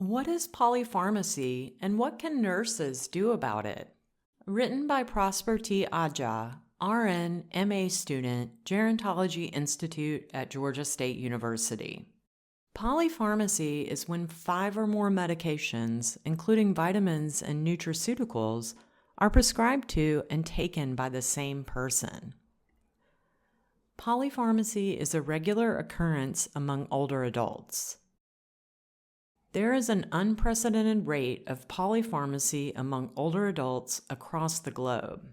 What is polypharmacy and what can nurses do about it? Written by Prosper T. Adjah, RN, MA student, Gerontology Institute at Georgia State University. Polypharmacy is when 5 or more medications, including vitamins and nutraceuticals, are prescribed to and taken by the same person. Polypharmacy is a regular occurrence among older adults. There is an unprecedented rate of polypharmacy among older adults across the globe.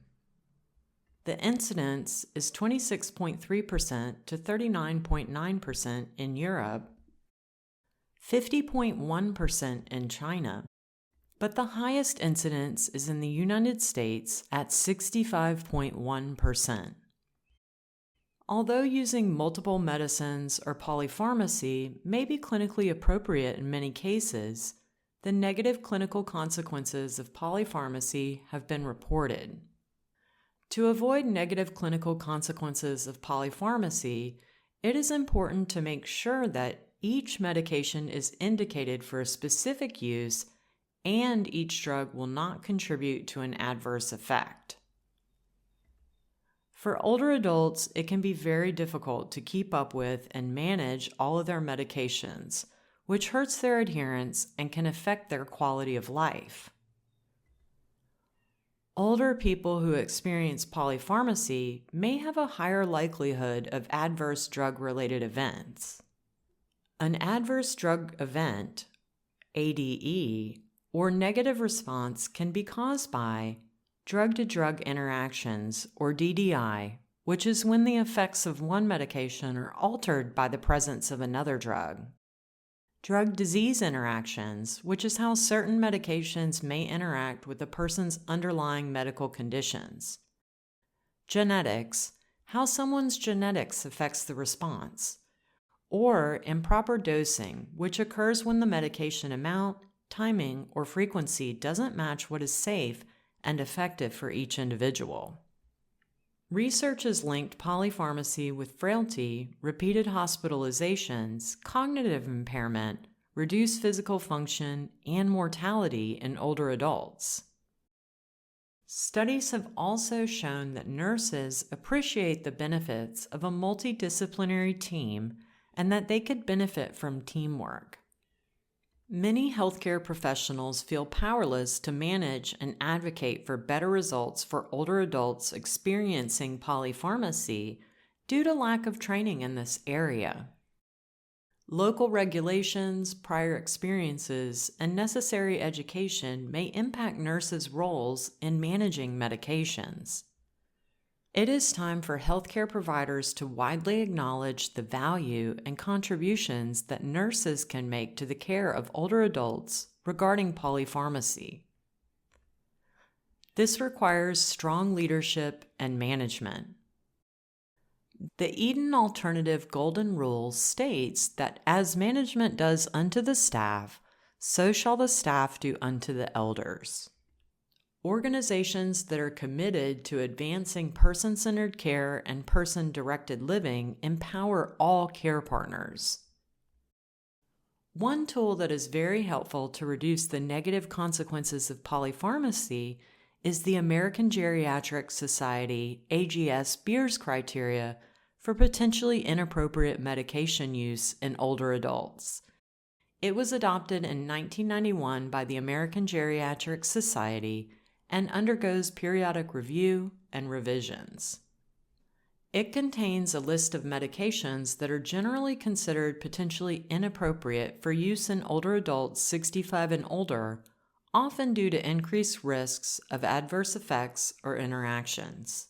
The incidence is 26.3% to 39.9% in Europe, 50.1% in China, but the highest incidence is in the United States at 65.1%. Although using multiple medicines or polypharmacy may be clinically appropriate in many cases, the negative clinical consequences of polypharmacy have been reported. To avoid negative clinical consequences of polypharmacy, it is important to make sure that each medication is indicated for a specific use and each drug will not contribute to an adverse effect. For older adults, it can be very difficult to keep up with and manage all of their medications, which hurts their adherence and can affect their quality of life. Older people who experience polypharmacy may have a higher likelihood of adverse drug-related events. An adverse drug event, ADE, or negative response can be caused by drug-to-drug interactions, or DDI, which is when the effects of one medication are altered by the presence of another drug. Drug-disease interactions, which is how certain medications may interact with a person's underlying medical conditions. Genetics, how someone's genetics affects the response. Or improper dosing, which occurs when the medication amount, timing, or frequency doesn't match what is safe and effective for each individual. Research has linked polypharmacy with frailty, repeated hospitalizations, cognitive impairment, reduced physical function, and mortality in older adults. Studies have also shown that nurses appreciate the benefits of a multidisciplinary team and that they could benefit from teamwork. Many healthcare professionals feel powerless to manage and advocate for better results for older adults experiencing polypharmacy due to lack of training in this area. Local regulations, prior experiences, and necessary education may impact nurses' roles in managing medications. It is time for healthcare providers to widely acknowledge the value and contributions that nurses can make to the care of older adults regarding polypharmacy. This requires strong leadership and management. The Eden Alternative Golden Rule states that as management does unto the staff, so shall the staff do unto the elders. Organizations that are committed to advancing person-centered care and person-directed living empower all care partners. One tool that is very helpful to reduce the negative consequences of polypharmacy is the American Geriatrics Society AGS Beers criteria for potentially inappropriate medication use in older adults. It was adopted in 1991 by the American Geriatrics Society and undergoes periodic review and revisions. It contains a list of medications that are generally considered potentially inappropriate for use in older adults 65 and older, often due to increased risks of adverse effects or interactions.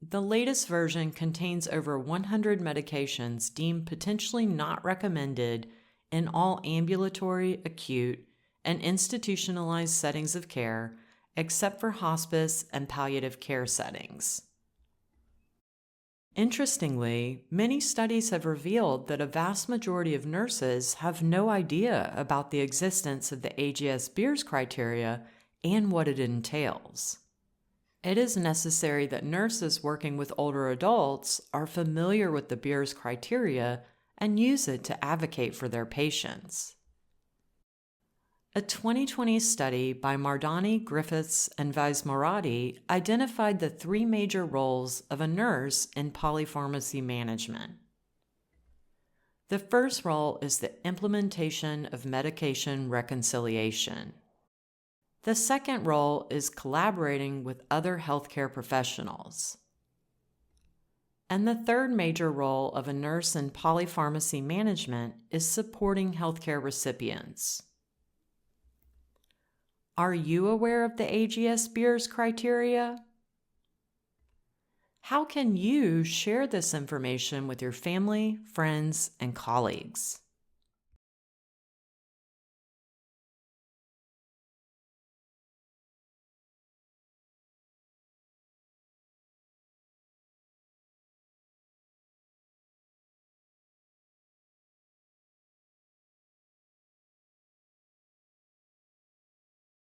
The latest version contains over 100 medications deemed potentially not recommended in all ambulatory, acute, and institutionalized settings of care, except for hospice and palliative care settings. Interestingly, many studies have revealed that a vast majority of nurses have no idea about the existence of the AGS Beers criteria and what it entails. It is necessary that nurses working with older adults are familiar with the Beers criteria and use it to advocate for their patients. A 2020 study by Mardani, Griffiths, and Vaismorati identified the three major roles of a nurse in polypharmacy management. The first role is the implementation of medication reconciliation. The second role is collaborating with other healthcare professionals. And the third major role of a nurse in polypharmacy management is supporting healthcare recipients. Are you aware of the AGS Beers criteria? How can you share this information with your family, friends, and colleagues?